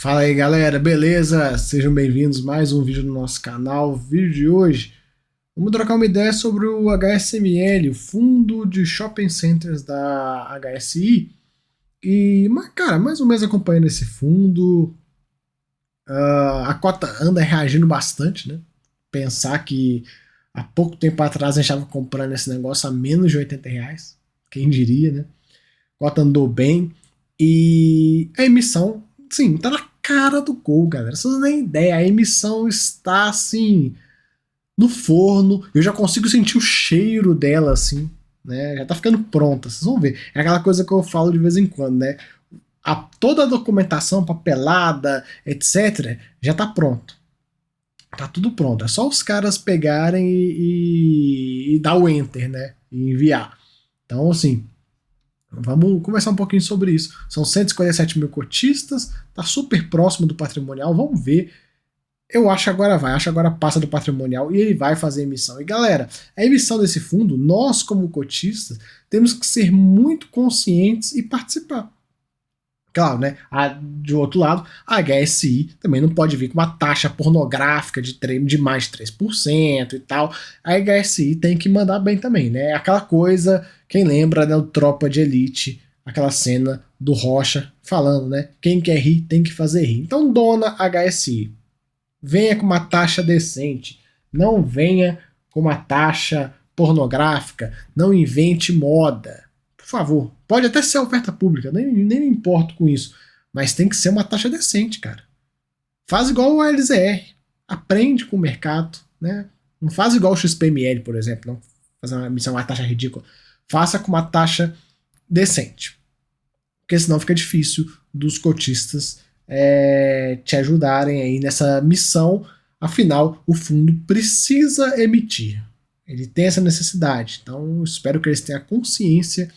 Fala aí galera, beleza? Sejam bem-vindos a mais um vídeo do nosso canal. O vídeo de hoje, vamos trocar uma ideia sobre o HSML, o Fundo de Shopping Centers da HSI. E, cara, mais um mês acompanhando esse fundo, a cota anda reagindo bastante, né? Pensar que há pouco tempo atrás a gente estava comprando esse negócio a menos de R$ 80, quem diria, né? A cota andou bem e a emissão, sim, tá na cara do gol, galera. Vocês não têm ideia, a emissão está assim no forno. Eu já consigo sentir o cheiro dela assim, né? Já tá ficando pronta. Vocês vão ver. É aquela coisa que eu falo de vez em quando, né? Toda a documentação, papelada, etc, já tá pronto. Tá tudo pronto. É só os caras pegarem e dar o enter, né? E enviar. Então, assim, vamos conversar um pouquinho sobre isso. São 157 mil cotistas, tá super próximo do patrimonial, vamos ver. Eu acho que agora vai, acho que agora passa do patrimonial e ele vai fazer emissão. E galera, a emissão desse fundo, nós como cotistas, temos que ser muito conscientes e participar. Claro, né? De outro lado, a HSI também não pode vir com uma taxa pornográfica de mais de 3% e tal. A HSI tem que mandar bem também, né? Aquela coisa, quem lembra, né, do Tropa de Elite, aquela cena do Rocha falando, né? Quem quer rir tem que fazer rir. Então, dona HSI, venha com uma taxa decente, não venha com uma taxa pornográfica, não invente moda. Por favor, pode até ser oferta pública, nem me importo com isso, mas tem que ser uma taxa decente, cara. Faz igual o LZR, aprende com o mercado, né? Não faz igual o XPML, por exemplo, não fazer uma taxa ridícula. Faça com uma taxa decente, porque senão fica difícil dos cotistas te ajudarem aí nessa missão. Afinal, o fundo precisa emitir. Ele tem essa necessidade. Então, espero que eles tenham consciência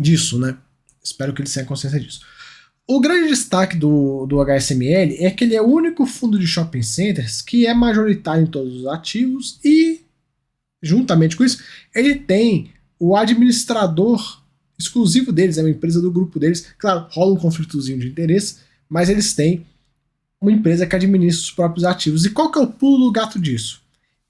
disso, né? Espero que eles tenham consciência disso. O grande destaque do HSML é que ele é o único fundo de shopping centers que é majoritário em todos os ativos e, juntamente com isso, ele tem o administrador exclusivo deles, é uma empresa do grupo deles. Claro, rola um conflitozinho de interesse, mas eles têm uma empresa que administra os próprios ativos. E qual que é o pulo do gato disso?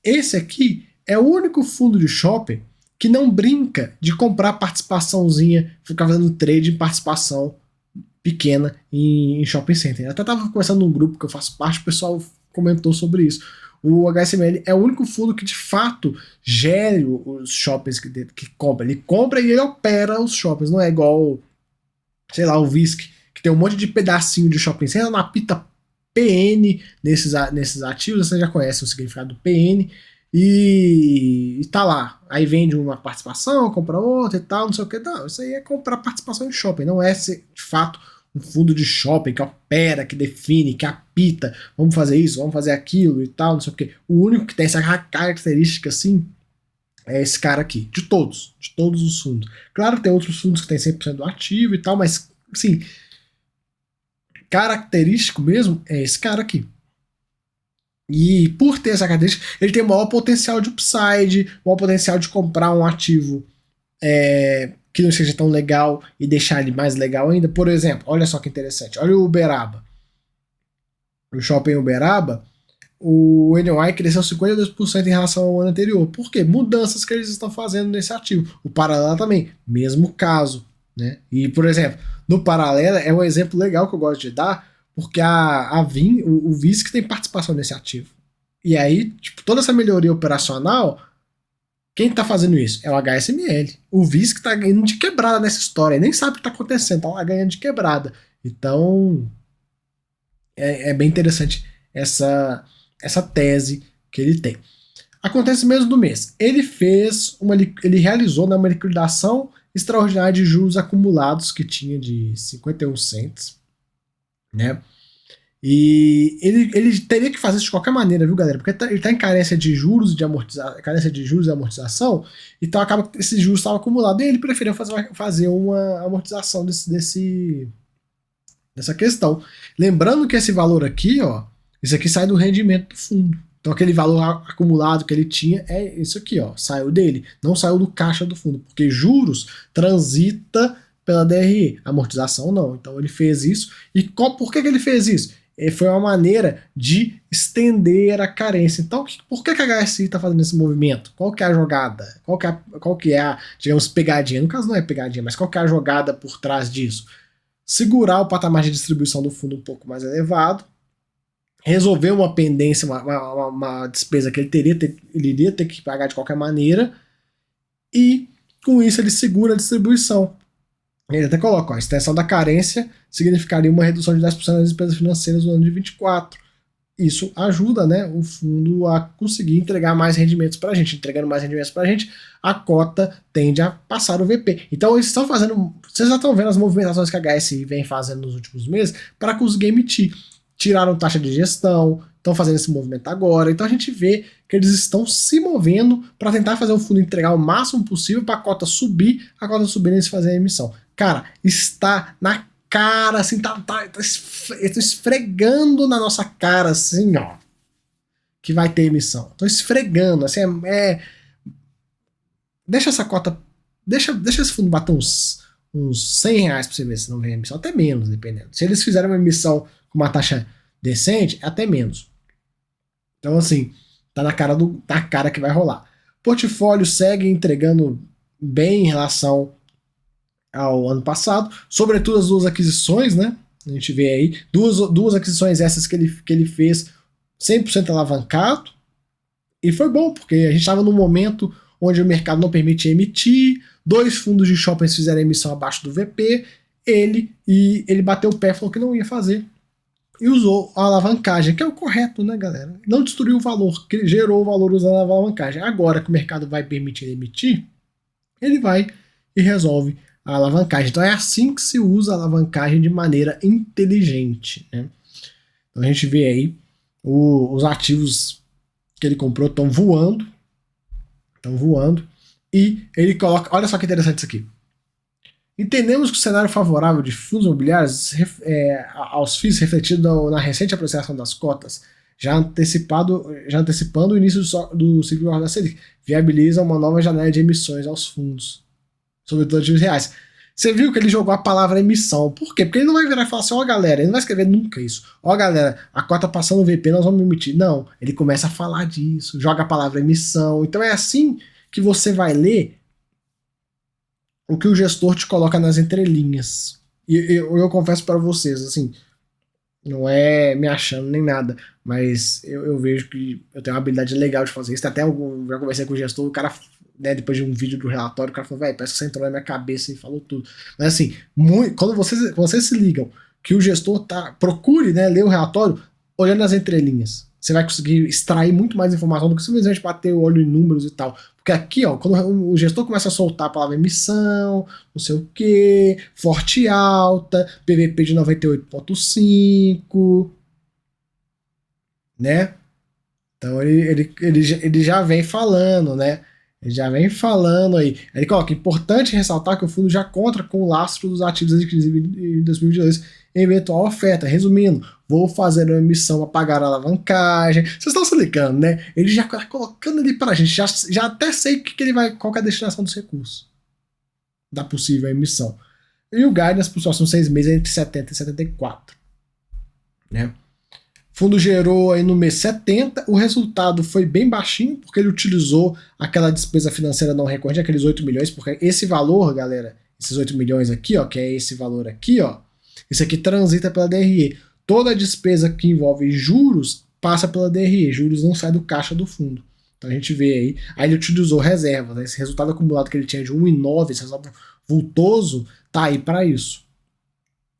Esse aqui é o único fundo de shopping que não brinca de comprar participaçãozinha, ficar fazendo trade em participação pequena em shopping center. Eu até estava conversando num grupo que eu faço parte, o pessoal comentou sobre isso. O HSML é o único fundo que de fato gere os shoppings que compra. Ele compra e ele opera os shoppings. Não é igual, sei lá, o VISC, que tem um monte de pedacinho de shopping center na pita PN nesses ativos. Você já conhece o significado do PN. E tá lá. Aí vende uma participação, compra outra e tal, não sei o que. Não, isso aí é comprar participação em shopping. Não é ser, de fato, um fundo de shopping que opera, que define, que apita, vamos fazer isso, vamos fazer aquilo e tal, não sei o que. O único que tem essa característica assim é esse cara aqui, de todos os fundos. Claro que tem outros fundos que tem 100% do ativo e tal, mas assim, característico mesmo é esse cara aqui. E por ter essa característica, ele tem o maior potencial de upside, o maior potencial de comprar um ativo que não seja tão legal e deixar ele mais legal ainda. Por exemplo, olha só que interessante, olha o Uberaba. O shopping Uberaba, o NOI cresceu 52% em relação ao ano anterior. Por quê? Mudanças que eles estão fazendo nesse ativo. O Paralela também, mesmo caso, né? E, por exemplo, no Paralela é um exemplo legal que eu gosto de dar, porque o VISC tem participação nesse ativo. E aí, tipo, toda essa melhoria operacional, quem está fazendo isso? É o HSML. O VISC está ganhando de quebrada nessa história, nem sabe o que está acontecendo, está lá ganhando de quebrada. Então, é bem interessante essa tese que ele tem. Acontece mesmo no mês. Ele realizou, né, uma liquidação extraordinária de juros acumulados que tinha de 51 cents, né? E ele teria que fazer isso de qualquer maneira, viu, galera? Porque ele está em carência de juros e amortização, então acaba que esses juros estavam acumulados e ele preferiu fazer uma amortização dessa questão. Lembrando que esse valor aqui, ó, isso aqui sai do rendimento do fundo. Então aquele valor acumulado que ele tinha é isso aqui, ó, saiu dele, não saiu do caixa do fundo, porque juros transita pela DRE, amortização não. Então ele fez isso. E por que ele fez isso? Foi uma maneira de estender a carência. Então, por que a HSI está fazendo esse movimento? Qual que é a jogada? Qual que é a, digamos, pegadinha? No caso não é pegadinha, mas qual que é a jogada por trás disso? Segurar o patamar de distribuição do fundo um pouco mais elevado, resolver uma pendência, uma despesa que ele iria ter que pagar de qualquer maneira, e com isso ele segura a distribuição. Ele até coloca, a extensão da carência significaria uma redução de 10% das despesas financeiras no ano de 24. Isso ajuda, né, o fundo a conseguir entregar mais rendimentos para a gente. Entregando mais rendimentos para a gente, a cota tende a passar o VP. Então eles estão fazendo, vocês já estão vendo as movimentações que a HSI vem fazendo nos últimos meses para conseguir emitir. Tiraram taxa de gestão, estão fazendo esse movimento agora. Então a gente vê que eles estão se movendo para tentar fazer o fundo entregar o máximo possível para a cota subir eles fazerem a emissão. Cara, está na cara, assim, tá esfregando na nossa cara, assim, ó, que vai ter emissão. Tô esfregando, assim, deixa essa cota, deixa esse fundo bater uns R$100 pra você ver se não vem emissão, até menos, dependendo. Se eles fizerem uma emissão com uma taxa decente, até menos. Então, assim, tá na cara que vai rolar. Portfólio segue entregando bem em relação ao ano passado, sobretudo as duas aquisições, né? A gente vê aí, duas aquisições essas que ele fez 100% alavancado, e foi bom, porque a gente estava num momento onde o mercado não permitia emitir, 2 fundos de shoppings fizeram emissão abaixo do VP, ele bateu o pé, falou que não ia fazer, e usou a alavancagem, que é o correto, né, galera? Não destruiu o valor, que ele gerou o valor usando a alavancagem. Agora que o mercado vai permitir emitir, ele vai e resolve a alavancagem. Então é assim que se usa a alavancagem de maneira inteligente, né? Então a gente vê aí os ativos que ele comprou estão voando, e ele coloca, olha só que interessante isso aqui. Entendemos que o cenário favorável de fundos imobiliários aos FIIs refletido na recente apreciação das cotas, já antecipando o início do ciclo da Selic, viabiliza uma nova janela de emissões aos fundos, sobretudo ativos reais. Você viu que ele jogou a palavra emissão. Por quê? Porque ele não vai virar e falar assim, ó galera, ele não vai escrever nunca isso. Ó galera, a cota passando o VP, nós vamos emitir. Não, ele começa a falar disso, joga a palavra emissão. Então é assim que você vai ler o que o gestor te coloca nas entrelinhas. E eu confesso para vocês, assim, não é me achando nem nada, mas eu vejo que eu tenho uma habilidade legal de fazer isso. Até já conversei com o gestor, o cara, né, depois de um vídeo do relatório, o cara falou, velho, parece que você entrou na minha cabeça e falou tudo. Mas assim, quando vocês se ligam que o gestor procure, né, ler o relatório olhando as entrelinhas. Você vai conseguir extrair muito mais informação do que simplesmente bater o olho em números e tal. Porque aqui, ó, quando o gestor começa a soltar a palavra emissão, não sei o que, forte alta, PVP de 98,5, né? Então ele já vem falando, né? Ele já vem falando aí. Ele coloca, importante ressaltar que o fundo já conta com o lastro dos ativos adquiridos em 2022 em eventual oferta. Resumindo, vou fazer uma emissão a pagar a alavancagem. Vocês estão se ligando, né? Ele já está colocando ali para a gente. Já até sei qual que é a destinação dos recursos da possível emissão. E o guidance para os próximos 6 meses é entre 70 e 74. Né? O fundo gerou aí no mês 70, o resultado foi bem baixinho, porque ele utilizou aquela despesa financeira não recorrente, aqueles 8 milhões, porque esse valor, galera, esses 8 milhões aqui, ó, que é esse valor aqui, ó, isso aqui transita pela DRE. Toda despesa que envolve juros passa pela DRE, juros não sai do caixa do fundo. Então a gente vê aí ele utilizou reservas, né? Esse resultado acumulado que ele tinha de 1,9, esse resultado vultoso, tá aí para isso.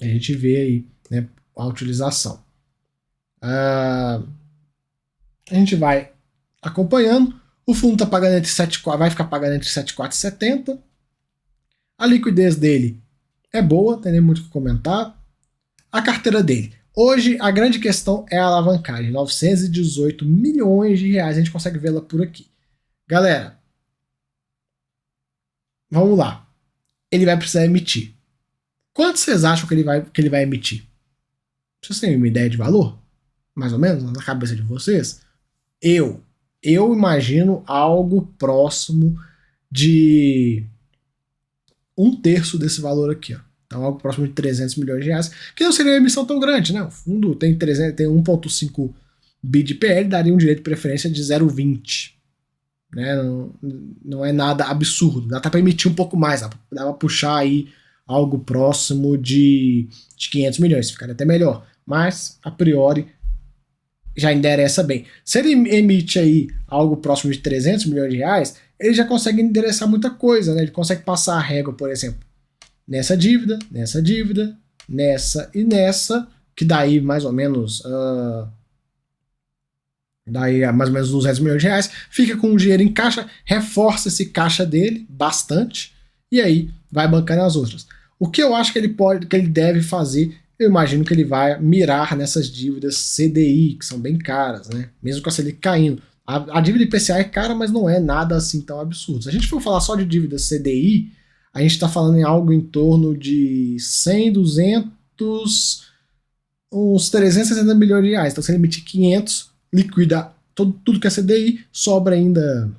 A gente vê aí, né, a utilização. A gente vai acompanhando. O fundo tá pagando vai ficar pagando entre 7,4 e 70. A liquidez dele é boa, tem nem muito o que comentar. A carteira dele. Hoje, a grande questão é a alavancagem. 918 milhões de reais. A gente consegue vê-la por aqui. Galera, vamos lá. Ele vai precisar emitir. Quanto vocês acham que ele vai emitir? Vocês têm uma ideia de valor? Mais ou menos, na cabeça de vocês? Eu imagino algo próximo de um terço desse valor aqui, ó. Então algo próximo de 300 milhões de reais, que não seria uma emissão tão grande, né? O fundo tem 1,5 bi de PL, daria um direito de preferência de 0,20. Né? Não é nada absurdo, dá para emitir um pouco mais, dá para puxar aí algo próximo de 500 milhões, ficaria até melhor, mas a priori já endereça bem. Se ele emite aí algo próximo de 300 milhões de reais, ele já consegue endereçar muita coisa, né? Ele consegue passar a régua, por exemplo, nessa dívida, nessa e nessa, que daí mais ou menos mais ou menos 200 milhões de reais, fica com o dinheiro em caixa, reforça esse caixa dele bastante, e aí vai bancando as outras. O que eu acho que ele deve fazer, eu imagino que ele vai mirar nessas dívidas CDI, que são bem caras, né? Mesmo com a Selic caindo. A dívida IPCA é cara, mas não é nada assim tão absurdo. Se a gente for falar só de dívida CDI, a gente está falando em algo em torno de 100, 200, uns 360 milhões de reais. Então, se ele emitir 500, liquida tudo que é CDI, sobra ainda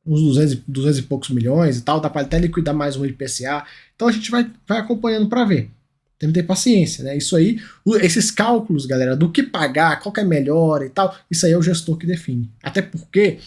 uns 200 e poucos milhões e tal, dá para até liquidar mais um IPCA. Então a gente vai acompanhando para ver. Tem que ter paciência, né? Isso aí, esses cálculos, galera, do que pagar, qual que é melhor e tal, isso aí é o gestor que define. Até porque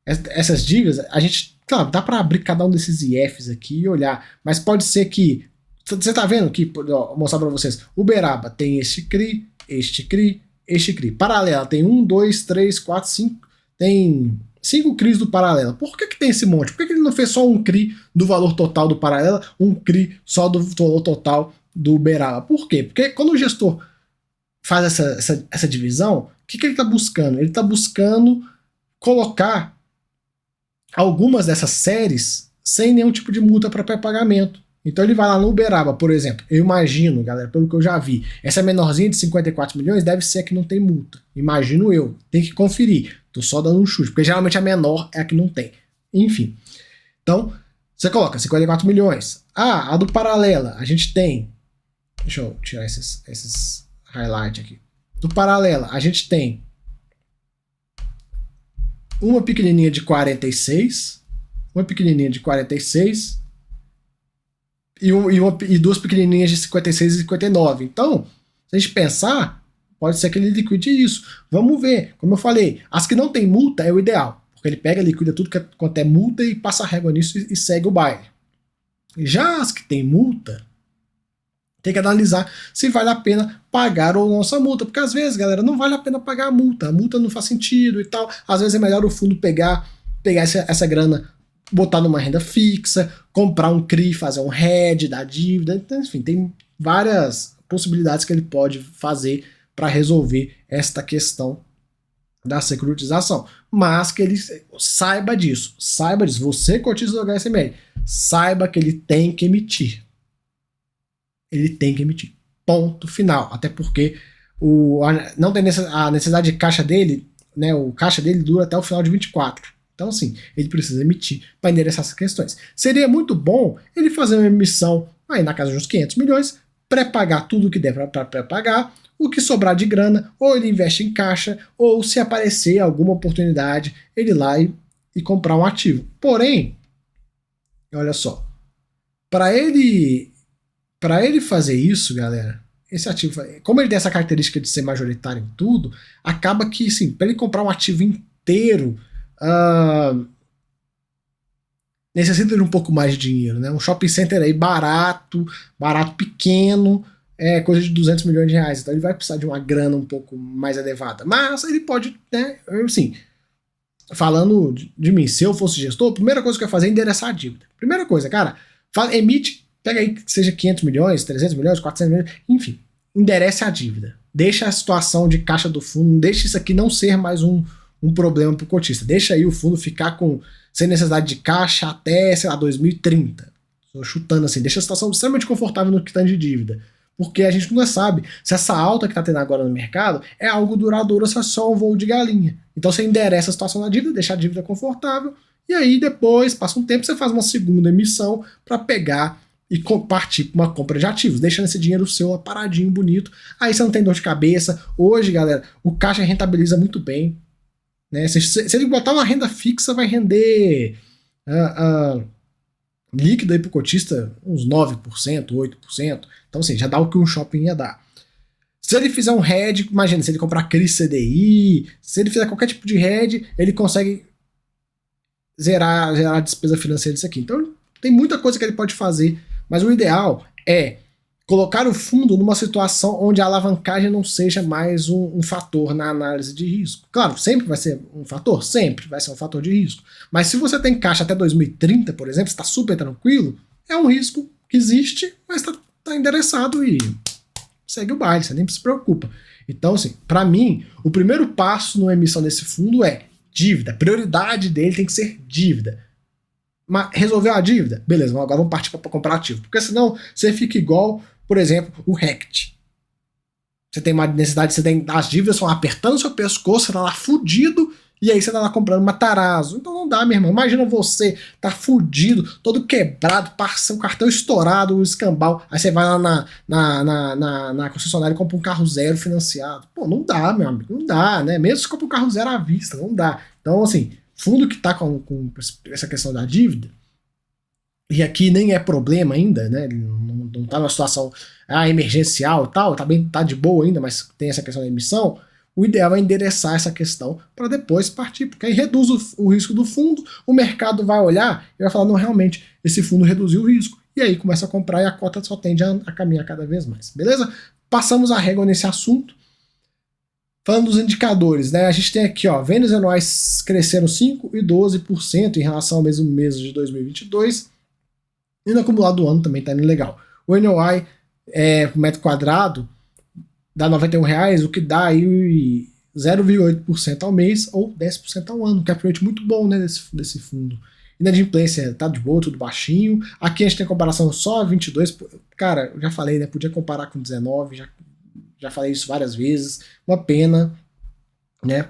essas dívidas, a gente, claro, dá para abrir cada um desses IFs aqui e olhar, mas pode ser que, você tá vendo aqui, vou mostrar para vocês, Uberaba tem este CRI, este CRI, este CRI. Paralela tem 1, 2, 3, 4, 5, tem 5 CRIs do Paralela. Por que tem esse monte? Por que ele não fez só um CRI do valor total do Paralela, um CRI só do valor total do Uberaba? Por quê? Porque quando o gestor faz essa divisão, o que ele está buscando? Ele está buscando colocar algumas dessas séries sem nenhum tipo de multa para pré-pagamento. Então ele vai lá no Uberaba, por exemplo. Eu imagino, galera, pelo que eu já vi, essa menorzinha de 54 milhões deve ser a que não tem multa. Imagino eu. Tem que conferir. Tô só dando um chute, porque geralmente a menor é a que não tem. Enfim. Então, você coloca 54 milhões. Ah, a do Paralela, a gente tem... Deixa eu tirar esses highlights aqui. Do Paralela, a gente tem uma pequenininha de 46, uma pequenininha de 46 e duas pequenininhas de 56 e 59. Então, se a gente pensar, pode ser que ele liquide isso. Vamos ver. Como eu falei, as que não tem multa é o ideal, porque ele pega, liquida tudo quanto é multa e passa a régua nisso e segue o baile. Já as que tem multa, tem que analisar se vale a pena pagar ou não essa multa, porque às vezes, galera, não vale a pena pagar a multa não faz sentido e tal. Às vezes é melhor o fundo pegar essa grana, botar numa renda fixa, comprar um CRI, fazer um hedge da dívida, então, enfim, tem várias possibilidades que ele pode fazer para resolver esta questão da securitização, mas que ele saiba disso, você cotiza do HSML, saiba que ele tem que emitir. Ele tem que emitir. Ponto final. Até porque não tem a necessidade de caixa dele, né? O caixa dele dura até o final de 24. Então, assim, ele precisa emitir para endereçar essas questões. Seria muito bom ele fazer uma emissão aí na casa de uns 500 milhões, pré-pagar tudo o que der para pré-pagar, o que sobrar de grana, ou ele investe em caixa, ou se aparecer alguma oportunidade, ele ir lá e comprar um ativo. Porém, olha só, para ele fazer isso, galera, esse ativo, como ele tem essa característica de ser majoritário em tudo, acaba que, sim, para ele comprar um ativo inteiro, necessita de um pouco mais de dinheiro, né? Um shopping center aí barato, pequeno, coisa de 200 milhões de reais, então ele vai precisar de uma grana um pouco mais elevada, mas ele pode, né, assim, falando de mim, se eu fosse gestor, a primeira coisa que eu ia fazer é endereçar a dívida. Primeira coisa, cara, emite, pega aí que seja 500 milhões, 300 milhões, 400 milhões, enfim, enderece a dívida, deixa a situação de caixa do fundo, deixa isso aqui não ser mais um problema para o cotista, deixa aí o fundo ficar sem necessidade de caixa até, sei lá, 2030, estou chutando assim, deixa a situação extremamente confortável no que está de dívida, porque a gente nunca sabe se essa alta que está tendo agora no mercado é algo duradouro ou se é só um voo de galinha. Então você enderece a situação da dívida, deixa a dívida confortável, e aí depois, passa um tempo, você faz uma segunda emissão para pegar e partir para uma compra de ativos, deixando esse dinheiro seu lá paradinho, bonito, aí você não tem dor de cabeça. Hoje, galera, o caixa rentabiliza muito bem, né? Se ele botar uma renda fixa, vai render líquido aí pro cotista uns 9%, 8%. Então, assim, já dá o que um shopping ia dar. Se ele fizer um hedge, imagina, se ele comprar CRI CDI, se ele fizer qualquer tipo de hedge, ele consegue zerar a despesa financeira disso aqui. Então, tem muita coisa que ele pode fazer, mas o ideal é colocar o fundo numa situação onde a alavancagem não seja mais um fator na análise de risco. Claro, sempre vai ser um fator? Sempre vai ser um fator de risco. Mas se você tem caixa até 2030, por exemplo, está super tranquilo, é um risco que existe, mas está endereçado e segue o baile, você nem se preocupa. Então, assim, para mim, o primeiro passo na emissão desse fundo é dívida. A prioridade dele tem que ser dívida. Mas resolveu a dívida? Beleza, agora vamos partir para comprar ativo. Porque senão você fica igual, por exemplo, o RECT. Você tem uma necessidade, as dívidas estão apertando o seu pescoço, você tá lá fudido, e aí você tá lá comprando Matarazzo. Então não dá, meu irmão. Imagina você tá fudido, todo quebrado, passa um cartão estourado, o escambau, aí você vai lá na concessionária e compra um carro zero financiado. Pô, não dá, meu amigo, não dá, né? Mesmo se compra um carro zero à vista, não dá. Então, assim, fundo que tá com essa questão da dívida, e aqui nem é problema ainda, né? Não tá numa situação emergencial e tal, tá de boa ainda, mas tem essa questão da emissão. O ideal é endereçar essa questão para depois partir, porque aí reduz o risco do fundo, o mercado vai olhar e vai falar, não, realmente, esse fundo reduziu o risco. E aí começa a comprar e a cota só tende a caminhar cada vez mais, beleza? Passamos a régua nesse assunto. Falando dos indicadores, né? A gente tem aqui, ó, vendas anuais cresceram 5% e 12% em relação ao mesmo mês de 2022. E no acumulado do ano também tá indo legal. O NOI por metro quadrado dá R$91, o que dá aí 0,8% ao mês ou 10% ao ano, que é um rate muito bom, né, desse fundo. Inadimplência tá de boa, tudo baixinho. Aqui a gente tem comparação só 22. Cara, eu já falei, né, podia comparar com 19, já falei isso várias vezes. Uma pena, né?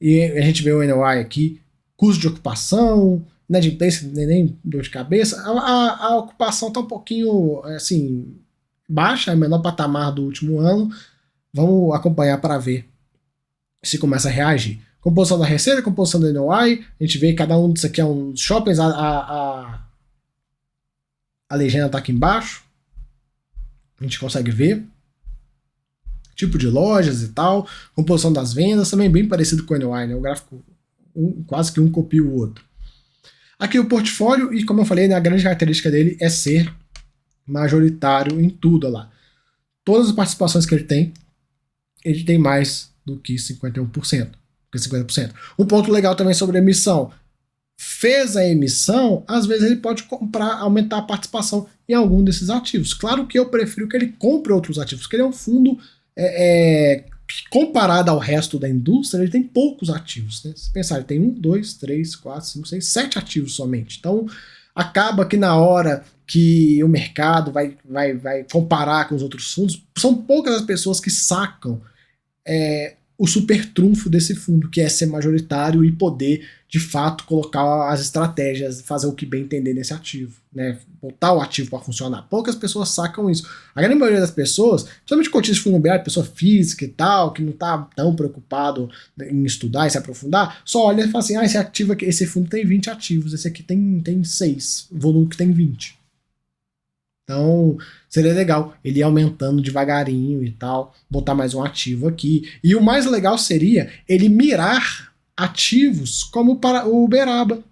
E a gente vê o NOI aqui, custo de ocupação, inadimplência, nem dor de cabeça. A ocupação tá um pouquinho, assim, baixa, é o menor patamar do último ano. Vamos acompanhar para ver se começa a reagir. Composição da receita, composição do NOI, a gente vê que cada um disso aqui é um shoppings, a legenda tá aqui embaixo, a gente consegue ver. Tipo de lojas e tal, composição das vendas, também bem parecido com o NOI, né? O gráfico quase que um copia o outro. Aqui o portfólio, e como eu falei, né, a grande característica dele é ser majoritário em tudo, olha lá. Todas as participações que ele tem mais do que 51%. Que 50%. Um ponto legal também sobre a emissão. Fez a emissão, às vezes ele pode comprar, aumentar a participação em algum desses ativos. Claro que eu prefiro que ele compre outros ativos, porque ele é um fundo comparado ao resto da indústria, ele tem poucos ativos, né? Se pensar, ele tem 1, 2, 3, 4, 5, 6, 7 ativos somente. Então, acaba que na hora que o mercado vai comparar com os outros fundos, são poucas as pessoas que sacam o super trunfo desse fundo, que é ser majoritário e poder, de fato, colocar as estratégias, fazer o que bem entender nesse ativo, né? Botar o ativo para funcionar. Poucas pessoas sacam isso. A grande maioria das pessoas, principalmente cotistas de fundo imobiliário, pessoa física e tal, que não está tão preocupado em estudar e se aprofundar, só olha e fala assim, esse ativo aqui, esse fundo tem 20 ativos, esse aqui tem 6, o volume que tem 20. Então, seria legal ele ir aumentando devagarinho e tal, botar mais um ativo aqui. E o mais legal seria ele mirar ativos como o Uberaba,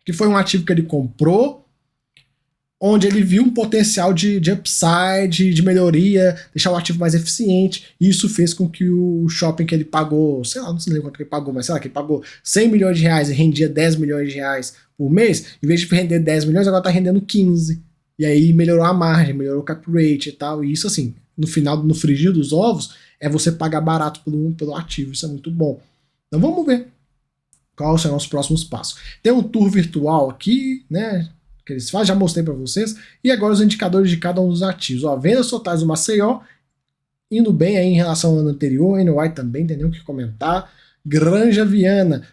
que foi um ativo que ele comprou, onde ele viu um potencial de upside, de melhoria, deixar o ativo mais eficiente, e isso fez com que o shopping que ele pagou, sei lá, não sei quanto que ele pagou, mas sei lá, que ele pagou 100 milhões de reais e rendia 10 milhões de reais por mês, em vez de render 10 milhões, agora está rendendo 15. E aí melhorou a margem, melhorou o cap rate e tal. E isso, assim, no final, no frigir dos ovos, é você pagar barato pelo ativo. Isso é muito bom. Então vamos ver quais serão os próximos passos. Tem um tour virtual aqui, né? Que eles fazem, já mostrei para vocês. E agora os indicadores de cada um dos ativos. Ó, vendas totais do Maceió, indo bem aí em relação ao ano anterior. NOI também, tem nem o que comentar. Granja Viana,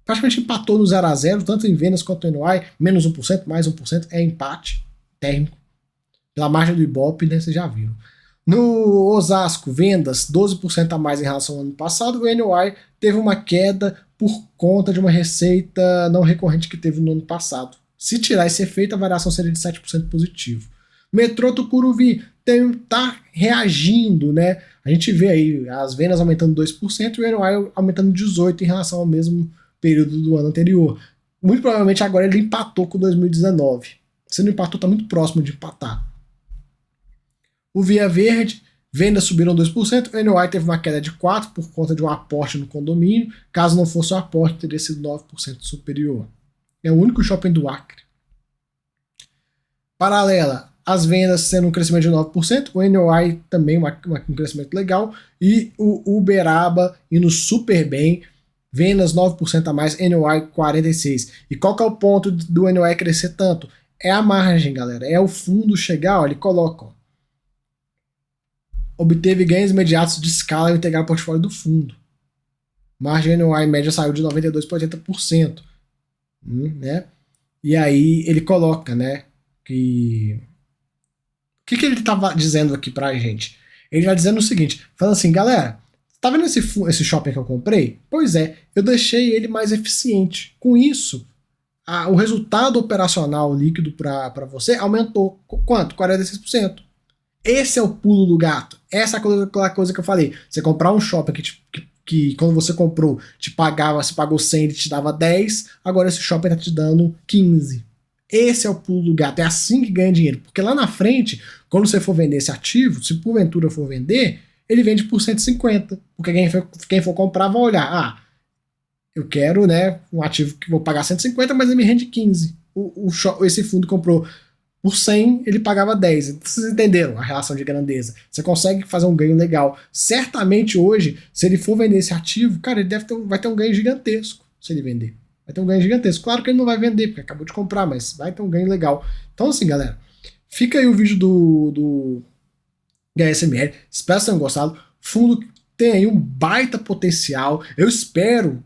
praticamente empatou no 0 a 0, tanto em vendas quanto no NOI. Menos 1%, mais 1%, é empate térmico. Pela margem do Ibope, né, vocês já viram. No Osasco, vendas 12% a mais em relação ao ano passado. O NOI teve uma queda por conta de uma receita não recorrente que teve no ano passado. Se tirar esse efeito, a variação seria de 7% positivo. Metrô Tucuruvi tá reagindo, né? A gente vê aí as vendas aumentando 2% e o NOI aumentando 18% em relação ao mesmo período do ano anterior. Muito provavelmente agora ele empatou com 2019. Se não empatou, tá muito próximo de empatar. O Via Verde, vendas subiram 2%, o NOI teve uma queda de 4% por conta de um aporte no condomínio. Caso não fosse o aporte, teria sido 9% superior. É o único shopping do Acre. Paralela, as vendas sendo um crescimento de 9%, o NOI também um crescimento legal, e o Uberaba indo super bem, vendas 9% a mais, NOI 46%. E qual que é o ponto do NOI crescer tanto? É a margem, galera, é o fundo chegar, ó, ele coloca, ó, obteve ganhos imediatos de escala ao integrar o portfólio do fundo. Margem NOI média saiu de 92% para 80%. Né? E aí ele coloca, né, que... O que ele estava dizendo aqui pra gente? Ele está dizendo o seguinte, falando assim, galera, tá vendo esse shopping que eu comprei? Pois é, eu deixei ele mais eficiente. Com isso, o resultado operacional líquido para você aumentou. Quanto? 46%. Esse é o pulo do gato. Essa é aquela coisa que eu falei. Você comprar um shopping que quando você comprou, você pagou 100, ele te dava 10, agora esse shopping tá te dando 15. Esse é o pulo do gato, é assim que ganha dinheiro. Porque lá na frente, quando você for vender esse ativo, se porventura for vender, ele vende por 150. Porque quem for comprar vai olhar, eu quero, né, um ativo que vou pagar 150, mas ele me rende 15. Esse fundo comprou por 100, ele pagava 10. Vocês entenderam a relação de grandeza? Você consegue fazer um ganho legal. Certamente hoje, se ele for vender esse ativo, cara, ele vai ter um ganho gigantesco se ele vender. Vai ter um ganho gigantesco. Claro que ele não vai vender, porque acabou de comprar, mas vai ter um ganho legal. Então, assim, galera, fica aí o vídeo do HSML. Espero que tenham gostado. Fundo tem aí um baita potencial. Eu espero,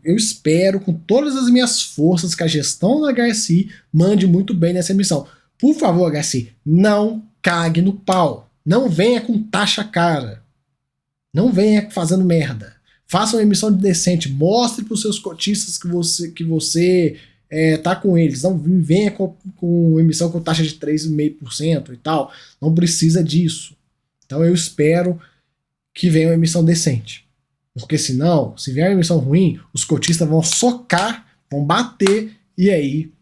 com todas as minhas forças, que a gestão da HSI mande muito bem nessa emissão. Por favor, HSI, não cague no pau. Não venha com taxa cara. Não venha fazendo merda. Faça uma emissão decente, mostre para os seus cotistas que você tá com eles. Não venha com emissão com taxa de 3,5% e tal. Não precisa disso. Então eu espero que venha uma emissão decente. Porque senão, se vier uma emissão ruim, os cotistas vão socar, vão bater, e aí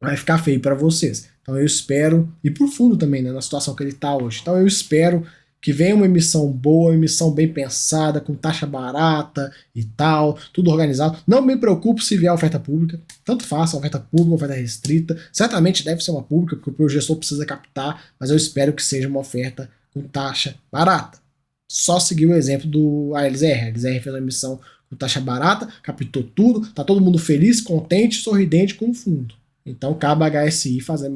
vai ficar feio para vocês. Então eu espero, e por fundo também, né, na situação que ele está hoje. Então eu espero que venha uma emissão boa, uma emissão bem pensada, com taxa barata e tal, tudo organizado. Não me preocupo se vier oferta pública, tanto faça, oferta pública, oferta restrita. Certamente deve ser uma pública, porque o gestor precisa captar, mas eu espero que seja uma oferta com taxa barata. Só seguir o exemplo do ALZR. A ALZR fez uma emissão com taxa barata, captou tudo, tá todo mundo feliz, contente, sorridente com o fundo. Então cabe a HSI fazer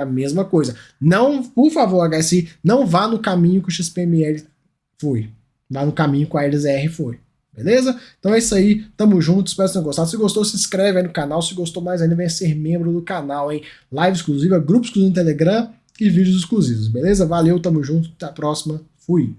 a mesma coisa. Não, por favor, HSI, não vá no caminho que o XPML foi. Vá no caminho que a LZR foi. Beleza? Então é isso aí. Tamo junto. Espero que tenham gostado. Se gostou, se inscreve aí no canal. Se gostou mais ainda, venha ser membro do canal, hein? Live exclusiva, grupo exclusivo no Telegram e vídeos exclusivos. Beleza? Valeu, tamo junto. Até a próxima. Fui.